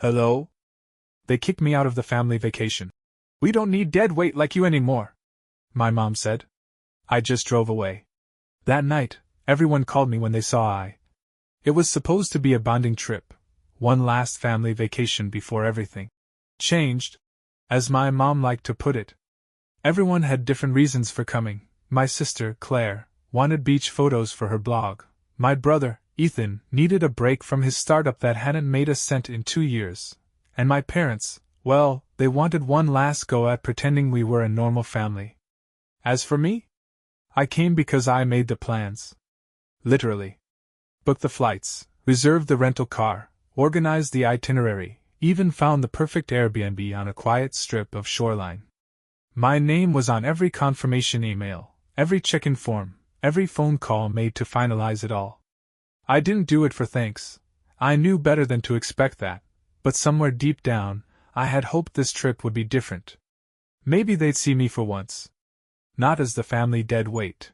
Hello? They kicked me out of the family vacation. We don't need dead weight like you anymore, my mom said. I just drove away. That night, everyone called me when they saw It was supposed to be a bonding trip, one last family vacation before everything changed, as my mom liked to put it. Everyone had different reasons for coming. My sister, Claire, wanted beach photos for her blog. My brother, Ethan, needed a break from his startup that hadn't made a cent in 2 years. And my parents, well, they wanted one last go at pretending we were a normal family. As for me, I came because I made the plans. Literally. Booked the flights, reserved the rental car, organized the itinerary, even found the perfect Airbnb on a quiet strip of shoreline. My name was on every confirmation email, every check-in form, every phone call made to finalize it all. I didn't do it for thanks. I knew better than to expect that, but somewhere deep down, I had hoped this trip would be different. Maybe they'd see me for once. Not as the family dead weight.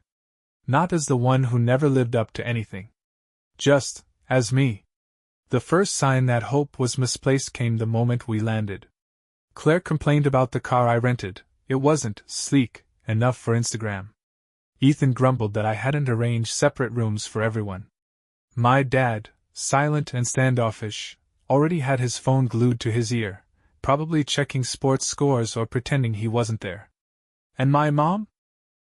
Not as the one who never lived up to anything. Just as me. The first sign that hope was misplaced came the moment we landed. Claire complained about the car I rented. It wasn't sleek enough for Instagram. Ethan grumbled that I hadn't arranged separate rooms for everyone. My dad, silent and standoffish, already had his phone glued to his ear, probably checking sports scores or pretending he wasn't there. And my mom?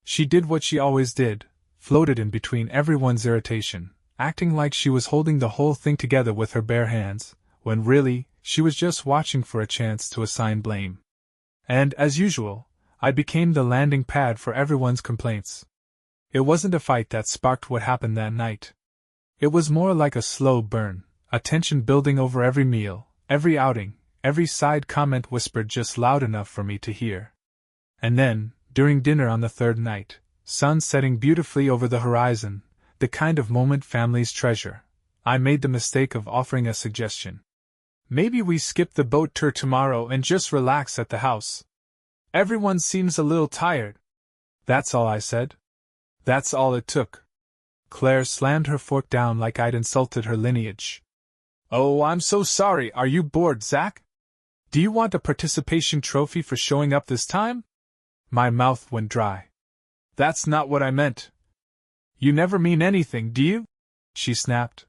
She did what she always did, floated in between everyone's irritation, acting like she was holding the whole thing together with her bare hands, when really, she was just watching for a chance to assign blame. And, as usual, I became the landing pad for everyone's complaints. It wasn't a fight that sparked what happened that night. It was more like a slow burn, a tension building over every meal, every outing, every side comment whispered just loud enough for me to hear. And then, during dinner on the third night, sun setting beautifully over the horizon, the kind of moment families treasure, I made the mistake of offering a suggestion. Maybe we skip the boat tour tomorrow and just relax at the house. Everyone seems a little tired. That's all I said. That's all it took. Claire slammed her fork down like I'd insulted her lineage. Oh, I'm so sorry. Are you bored, Zach? Do you want a participation trophy for showing up this time? My mouth went dry. That's not what I meant. You never mean anything, do you? She snapped.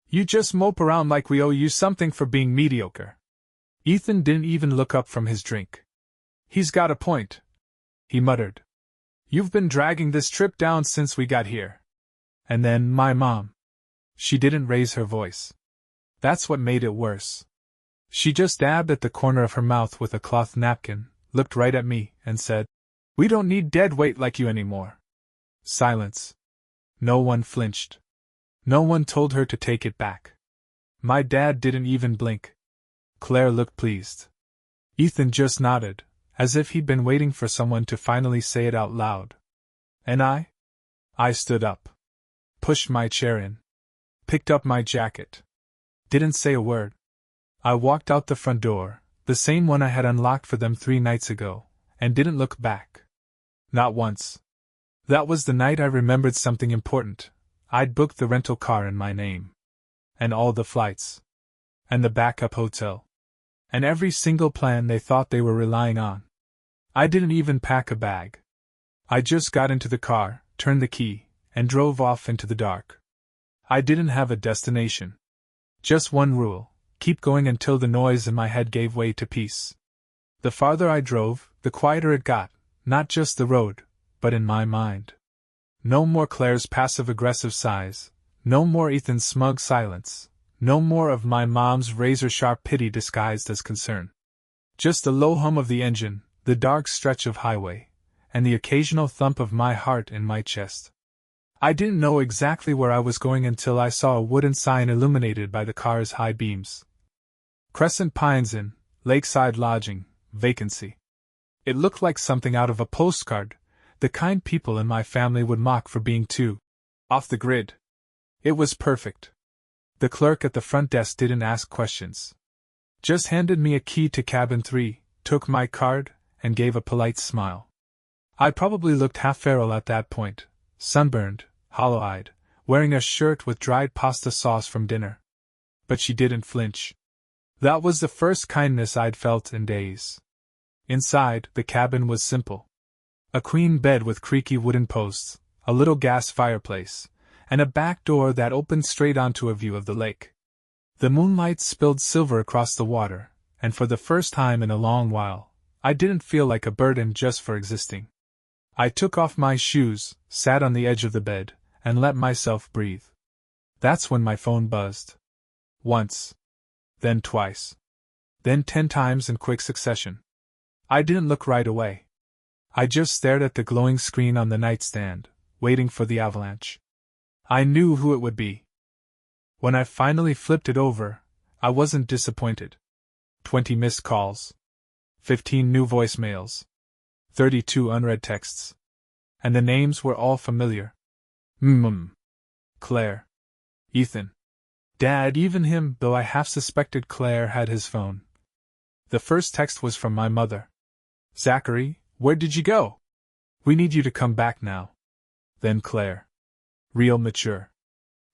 You just mope around like we owe you something for being mediocre. Ethan didn't even look up from his drink. He's got a point, he muttered. You've been dragging this trip down since we got here. And then my mom. She didn't raise her voice. That's what made it worse. She just dabbed at the corner of her mouth with a cloth napkin, looked right at me, and said, We don't need dead weight like you anymore. Silence. No one flinched. No one told her to take it back. My dad didn't even blink. Claire looked pleased. Ethan just nodded, as if he'd been waiting for someone to finally say it out loud. And I? I stood up. Pushed my chair in. Picked up my jacket. Didn't say a word. I walked out the front door, the same one I had unlocked for them 3 nights ago, and didn't look back. Not once. That was the night I remembered something important. I'd booked the rental car in my name. And all the flights. And the backup hotel. And every single plan they thought they were relying on. I didn't even pack a bag. I just got into the car, turned the key, and drove off into the dark. I didn't have a destination. Just one rule: keep going until the noise in my head gave way to peace. The farther I drove, the quieter it got, not just the road, but in my mind. No more Claire's passive-aggressive sighs, no more Ethan's smug silence, no more of my mom's razor-sharp pity disguised as concern. Just the low hum of the engine, the dark stretch of highway, and the occasional thump of my heart in my chest. I didn't know exactly where I was going until I saw a wooden sign illuminated by the car's high beams. Crescent Pines Inn, Lakeside Lodging, vacancy. It looked like something out of a postcard, the kind people in my family would mock for being too off the grid. It was perfect. The clerk at the front desk didn't ask questions. Just handed me a key to cabin 3, took my card, and gave a polite smile. I probably looked half feral at that point, sunburned, hollow-eyed, wearing a shirt with dried pasta sauce from dinner. But she didn't flinch. That was the first kindness I'd felt in days. Inside, the cabin was simple. A queen bed with creaky wooden posts, a little gas fireplace, and a back door that opened straight onto a view of the lake. The moonlight spilled silver across the water, and for the first time in a long while, I didn't feel like a burden just for existing. I took off my shoes, sat on the edge of the bed, and let myself breathe. That's when my phone buzzed. Once. Then twice. Then 10 times in quick succession. I didn't look right away. I just stared at the glowing screen on the nightstand, waiting for the avalanche. I knew who it would be. When I finally flipped it over, I wasn't disappointed. 20 missed calls. 15 new voicemails. 32 unread texts. And the names were all familiar. Claire. Ethan. Dad, even him, though I half suspected Claire had his phone. The first text was from my mother. Zachary, where did you go? We need you to come back now. Then Claire. Real mature.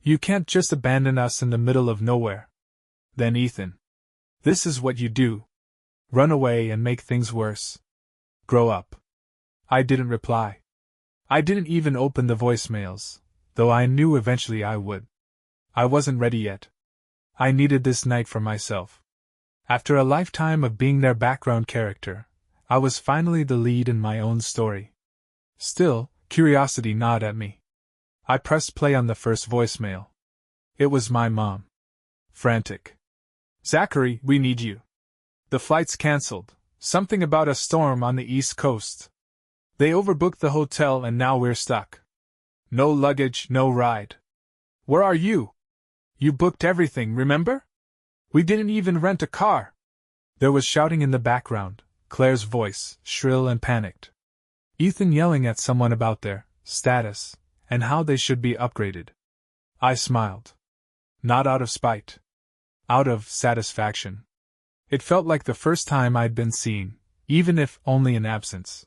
You can't just abandon us in the middle of nowhere. Then Ethan. This is what you do. Run away and make things worse. Grow up. I didn't reply. I didn't even open the voicemails, though I knew eventually I would. I wasn't ready yet. I needed this night for myself. After a lifetime of being their background character, I was finally the lead in my own story. Still, curiosity gnawed at me. I pressed play on the first voicemail. It was my mom. Frantic. Zachary, we need you. The flight's cancelled. Something about a storm on the East Coast. They overbooked the hotel and now we're stuck. No luggage, no ride. Where are you? You booked everything, remember? We didn't even rent a car. There was shouting in the background, Claire's voice, shrill and panicked. Ethan yelling at someone about their status and how they should be upgraded. I smiled. Not out of spite. Out of satisfaction. It felt like the first time I'd been seen, even if only in absence.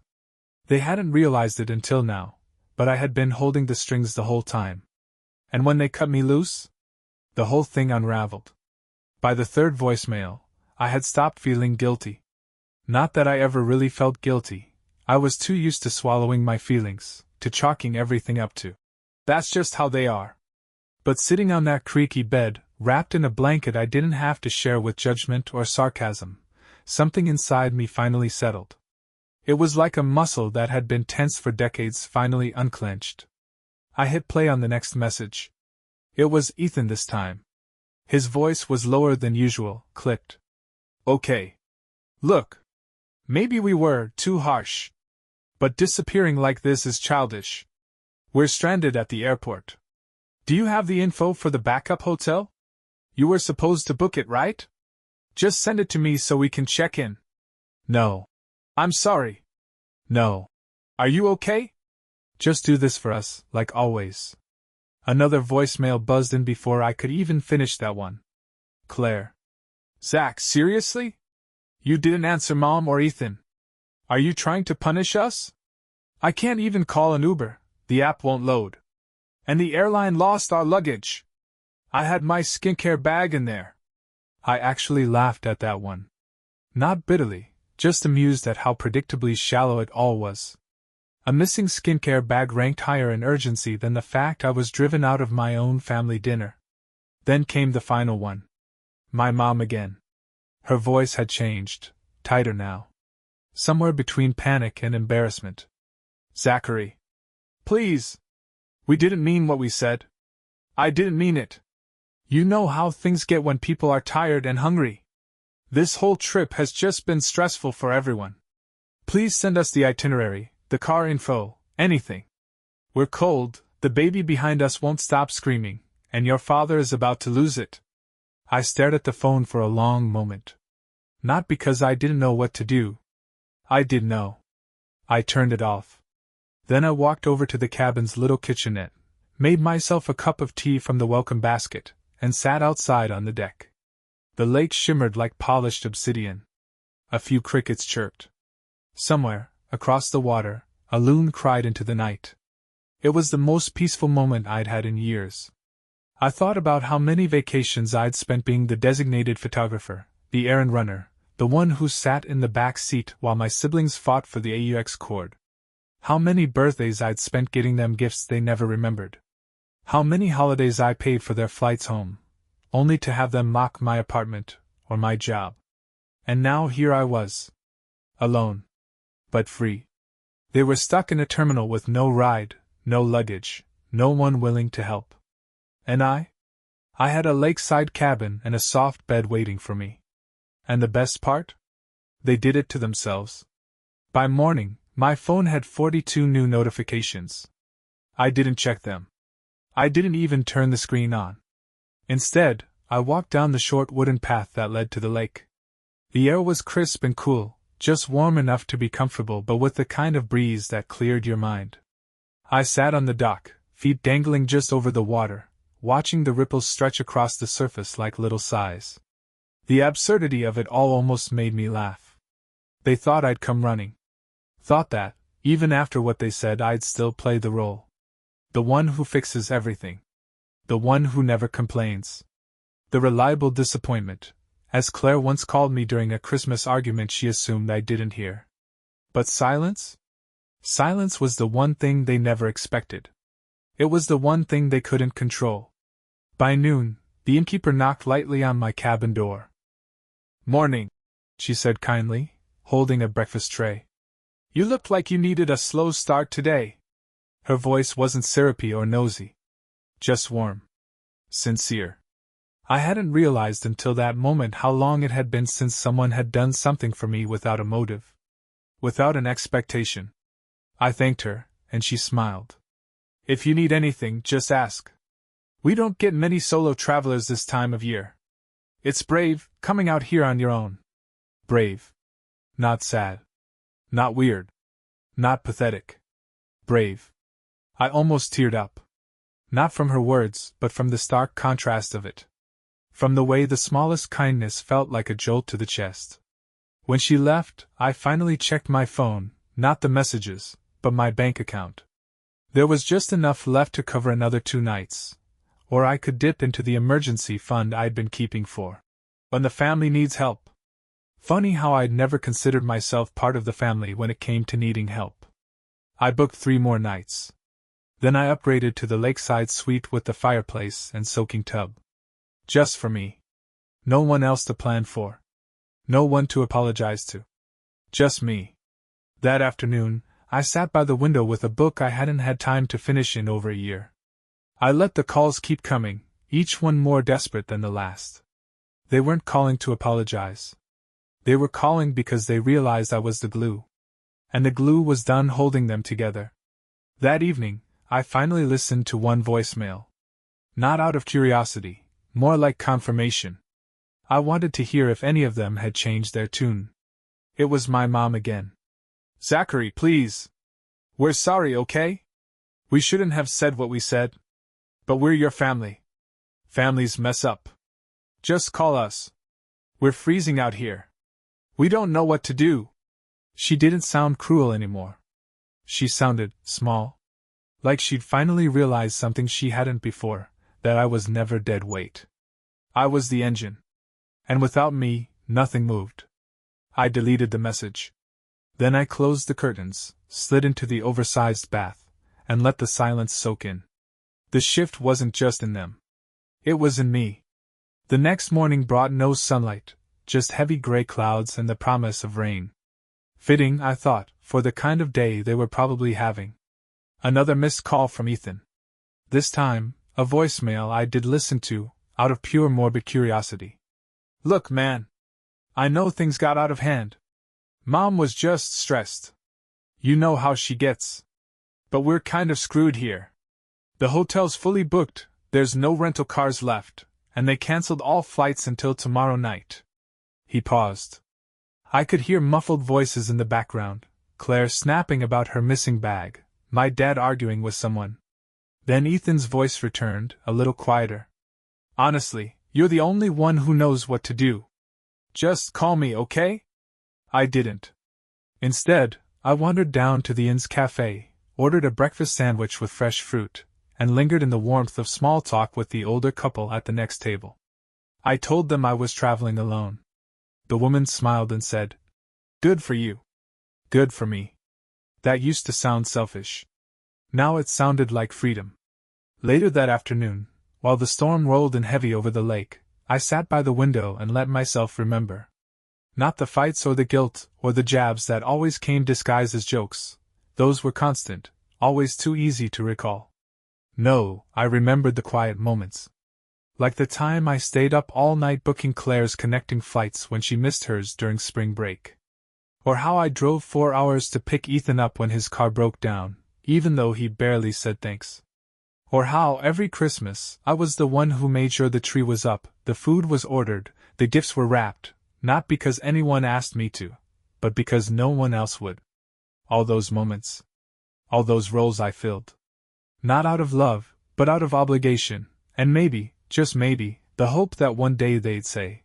They hadn't realized it until now, but I had been holding the strings the whole time. And when they cut me loose, the whole thing unraveled. By the third voicemail, I had stopped feeling guilty. Not that I ever really felt guilty. I was too used to swallowing my feelings, to chalking everything up to. That's just how they are. But sitting on that creaky bed, wrapped in a blanket I didn't have to share with judgment or sarcasm, something inside me finally settled. It was like a muscle that had been tense for decades finally unclenched. I hit play on the next message. It was Ethan this time. His voice was lower than usual, clipped. Okay. Look. Maybe we were too harsh. But disappearing like this is childish. We're stranded at the airport. Do you have the info for the backup hotel? You were supposed to book it, right? Just send it to me so we can check in. No. I'm sorry. No. Are you okay? Just do this for us, like always. Another voicemail buzzed in before I could even finish that one. Claire. Zach, seriously? You didn't answer Mom or Ethan. Are you trying to punish us? I can't even call an Uber, the app won't load. And the airline lost our luggage. I had my skincare bag in there. I actually laughed at that one. Not bitterly, just amused at how predictably shallow it all was. A missing skincare bag ranked higher in urgency than the fact I was driven out of my own family dinner. Then came the final one. My mom again. Her voice had changed, tighter now. Somewhere between panic and embarrassment. Zachary. Please. We didn't mean what we said. I didn't mean it. You know how things get when people are tired and hungry. This whole trip has just been stressful for everyone. Please send us the itinerary, the car info, anything. We're cold, the baby behind us won't stop screaming, and your father is about to lose it. I stared at the phone for a long moment. Not because I didn't know what to do. I did know. I turned it off. Then I walked over to the cabin's little kitchenette, made myself a cup of tea from the welcome basket, and sat outside on the deck. The lake shimmered like polished obsidian. A few crickets chirped. Somewhere, across the water, a loon cried into the night. It was the most peaceful moment I'd had in years. I thought about how many vacations I'd spent being the designated photographer, the errand runner, the one who sat in the back seat while my siblings fought for the AUX cord. How many birthdays I'd spent getting them gifts they never remembered. How many holidays I paid for their flights home, only to have them mock my apartment or my job. And now here I was. Alone. But free. They were stuck in a terminal with no ride, no luggage, no one willing to help. And I had a lakeside cabin and a soft bed waiting for me. And the best part? They did it to themselves. By morning, my phone had 42 new notifications. I didn't check them. I didn't even turn the screen on. Instead, I walked down the short wooden path that led to the lake. The air was crisp and cool, just warm enough to be comfortable but with the kind of breeze that cleared your mind. I sat on the dock, feet dangling just over the water, watching the ripples stretch across the surface like little sighs. The absurdity of it all almost made me laugh. They thought I'd come running. Thought that, even after what they said, I'd still play the role. The one who fixes everything. The one who never complains. The reliable disappointment, as Claire once called me during a Christmas argument she assumed I didn't hear. But silence? Silence was the one thing they never expected. It was the one thing they couldn't control. By noon, the innkeeper knocked lightly on my cabin door. "Morning," she said kindly, holding a breakfast tray. "You looked like you needed a slow start today." Her voice wasn't syrupy or nosy. Just warm. Sincere. I hadn't realized until that moment how long it had been since someone had done something for me without a motive. Without an expectation. I thanked her, and she smiled. "If you need anything, just ask. We don't get many solo travelers this time of year. It's brave, coming out here on your own. Brave. Not sad. Not weird. Not pathetic. Brave." I almost teared up. Not from her words, but from the stark contrast of it. From the way the smallest kindness felt like a jolt to the chest. When she left, I finally checked my phone, not the messages, but my bank account. There was just enough left to cover another 2 nights. Or I could dip into the emergency fund I'd been keeping for when the family needs help. Funny how I'd never considered myself part of the family when it came to needing help. I booked 3 more nights. Then I upgraded to the lakeside suite with the fireplace and soaking tub. Just for me. No one else to plan for. No one to apologize to. Just me. That afternoon, I sat by the window with a book I hadn't had time to finish in over a year. I let the calls keep coming, each one more desperate than the last. They weren't calling to apologize. They were calling because they realized I was the glue. And the glue was done holding them together. That evening, I finally listened to one voicemail. Not out of curiosity, more like confirmation. I wanted to hear if any of them had changed their tune. It was my mom again. "Zachary, please. We're sorry, okay? We shouldn't have said what we said. But we're your family. Families mess up. Just call us. We're freezing out here. We don't know what to do." She didn't sound cruel anymore. She sounded small. Like she'd finally realized something she hadn't before, that I was never dead weight. I was the engine. And without me, nothing moved. I deleted the message. Then I closed the curtains, slid into the oversized bath, and let the silence soak in. The shift wasn't just in them. It was in me. The next morning brought no sunlight, just heavy gray clouds and the promise of rain. Fitting, I thought, for the kind of day they were probably having. Another missed call from Ethan. This time, a voicemail I did listen to, out of pure morbid curiosity. "Look, man. I know things got out of hand. Mom was just stressed. You know how she gets. But we're kind of screwed here. The hotel's fully booked, there's no rental cars left, and they canceled all flights until tomorrow night." He paused. I could hear muffled voices in the background, Claire snapping about her missing bag, my dad arguing with someone. Then Ethan's voice returned, a little quieter. "Honestly, you're the only one who knows what to do. Just call me, okay?" I didn't. Instead, I wandered down to the inn's cafe, ordered a breakfast sandwich with fresh fruit, and lingered in the warmth of small talk with the older couple at the next table. I told them I was traveling alone. The woman smiled and said, "Good for you. Good for me." That used to sound selfish. Now it sounded like freedom. Later that afternoon, while the storm rolled in heavy over the lake, I sat by the window and let myself remember. Not the fights or the guilt or the jabs that always came disguised as jokes. Those were constant, always too easy to recall. No, I remembered the quiet moments. Like the time I stayed up all night booking Claire's connecting flights when she missed hers during spring break. Or how I drove 4 hours to pick Ethan up when his car broke down, even though he barely said thanks. Or how every Christmas I was the one who made sure the tree was up, the food was ordered, the gifts were wrapped, not because anyone asked me to, but because no one else would. All those moments. All those roles I filled. Not out of love, but out of obligation, and maybe, just maybe, the hope that one day they'd say,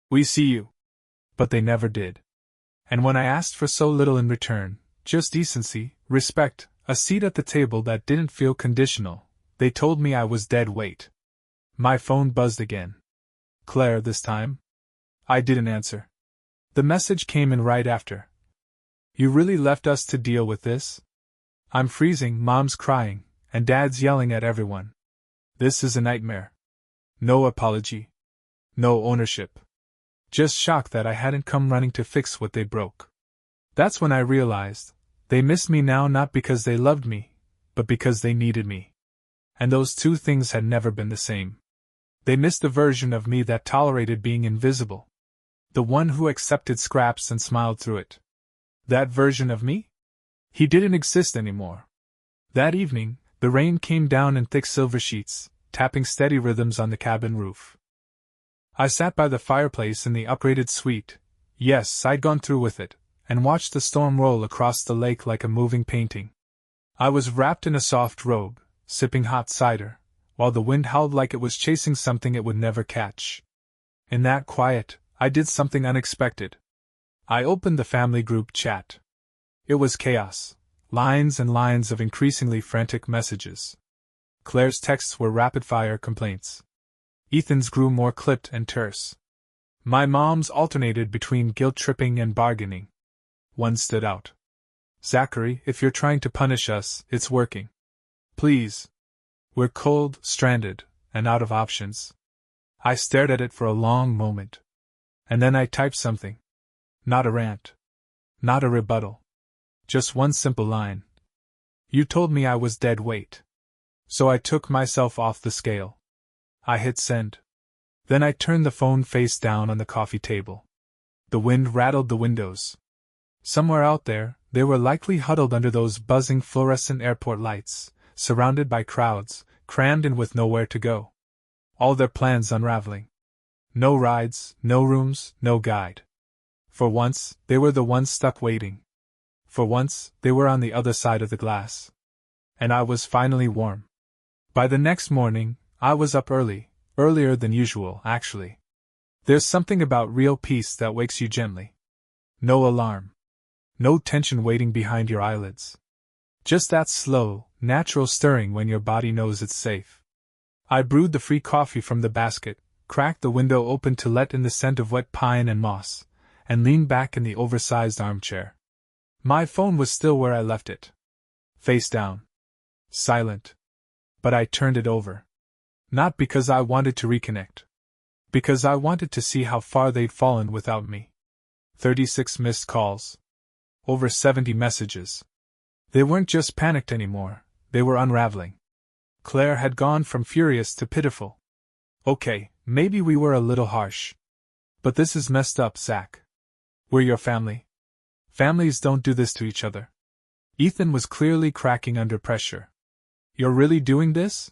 "We see you." But they never did. And when I asked for so little in return, just decency, respect, a seat at the table that didn't feel conditional, they told me I was dead weight. My phone buzzed again. Claire this time? I didn't answer. The message came in right after. "You really left us to deal with this? I'm freezing, Mom's crying, and Dad's yelling at everyone. This is a nightmare." No apology. No ownership. Just shock that I hadn't come running to fix what they broke. That's when I realized, they missed me now not because they loved me, but because they needed me. And those two things had never been the same. They missed the version of me that tolerated being invisible. The one who accepted scraps and smiled through it. That version of me? He didn't exist anymore. That evening, the rain came down in thick silver sheets, tapping steady rhythms on the cabin roof. I sat by the fireplace in the upgraded suite, yes, I'd gone through with it, and watched the storm roll across the lake like a moving painting. I was wrapped in a soft robe, sipping hot cider, while the wind howled like it was chasing something it would never catch. In that quiet, I did something unexpected. I opened the family group chat. It was chaos, lines and lines of increasingly frantic messages. Claire's texts were rapid-fire complaints. Ethan's grew more clipped and terse. My mom's alternated between guilt-tripping and bargaining. One stood out. "Zachary, if you're trying to punish us, it's working. Please. We're cold, stranded, and out of options." I stared at it for a long moment. And then I typed something. Not a rant. Not a rebuttal. Just one simple line. "You told me I was dead weight. So I took myself off the scale." I hit send. Then I turned the phone face down on the coffee table. The wind rattled the windows. Somewhere out there, they were likely huddled under those buzzing fluorescent airport lights, surrounded by crowds, crammed in with nowhere to go. All their plans unraveling. No rides, no rooms, no guide. For once, they were the ones stuck waiting. For once, they were on the other side of the glass. And I was finally warm. By the next morning, I was up early, earlier than usual, actually. There's something about real peace that wakes you gently. No alarm. No tension waiting behind your eyelids. Just that slow, natural stirring when your body knows it's safe. I brewed the free coffee from the basket, cracked the window open to let in the scent of wet pine and moss, and leaned back in the oversized armchair. My phone was still where I left it. Face down. Silent. But I turned it over. Not because I wanted to reconnect. Because I wanted to see how far they'd fallen without me. 36 missed calls. Over 70 messages. They weren't just panicked anymore, they were unraveling. Claire had gone from furious to pitiful. Okay, maybe we were a little harsh. But this is messed up, Zach. We're your family. Families don't do this to each other. Ethan was clearly cracking under pressure. You're really doing this?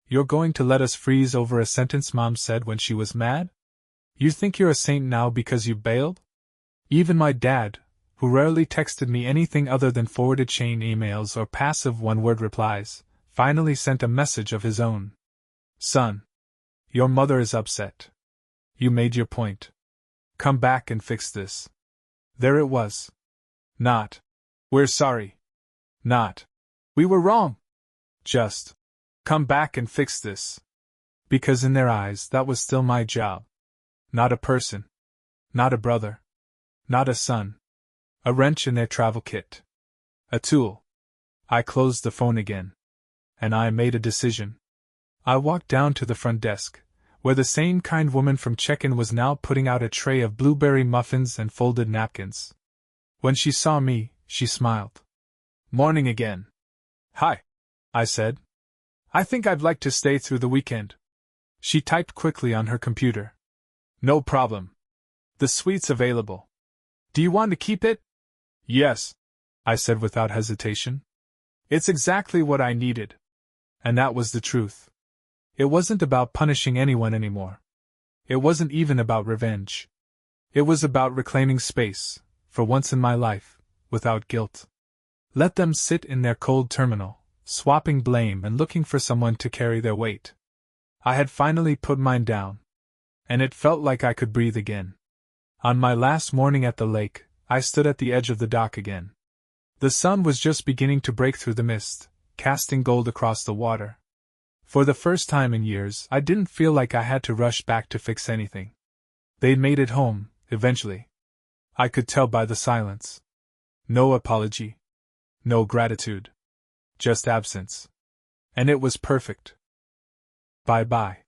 You're going to let us freeze over a sentence Mom said when she was mad? You think you're a saint now because you bailed? Even my dad, who rarely texted me anything other than forwarded chain emails or passive one-word replies, finally sent a message of his own. Son. Your mother is upset. You made your point. Come back and fix this. There it was. Not. We're sorry. Not. We were wrong. Just. Come back and fix this. Because in their eyes that was still my job. Not a person. Not a brother. Not a son. A wrench in their travel kit. A tool. I closed the phone again. And I made a decision. I walked down to the front desk, where the same kind woman from check-in was now putting out a tray of blueberry muffins and folded napkins. When she saw me, she smiled. "Morning again." "Hi," I said. "I think I'd like to stay through the weekend." She typed quickly on her computer. "No problem. The suite's available. Do you want to keep it?" "Yes," I said without hesitation. "It's exactly what I needed." And that was the truth. It wasn't about punishing anyone anymore. It wasn't even about revenge. It was about reclaiming space, for once in my life, without guilt. Let them sit in their cold terminal, swapping blame and looking for someone to carry their weight. I had finally put mine down. And it felt like I could breathe again. On my last morning at the lake, I stood at the edge of the dock again. The sun was just beginning to break through the mist, casting gold across the water. For the first time in years, I didn't feel like I had to rush back to fix anything. They'd made it home, eventually. I could tell by the silence. No apology. No gratitude. Just absence. And it was perfect. Bye-bye.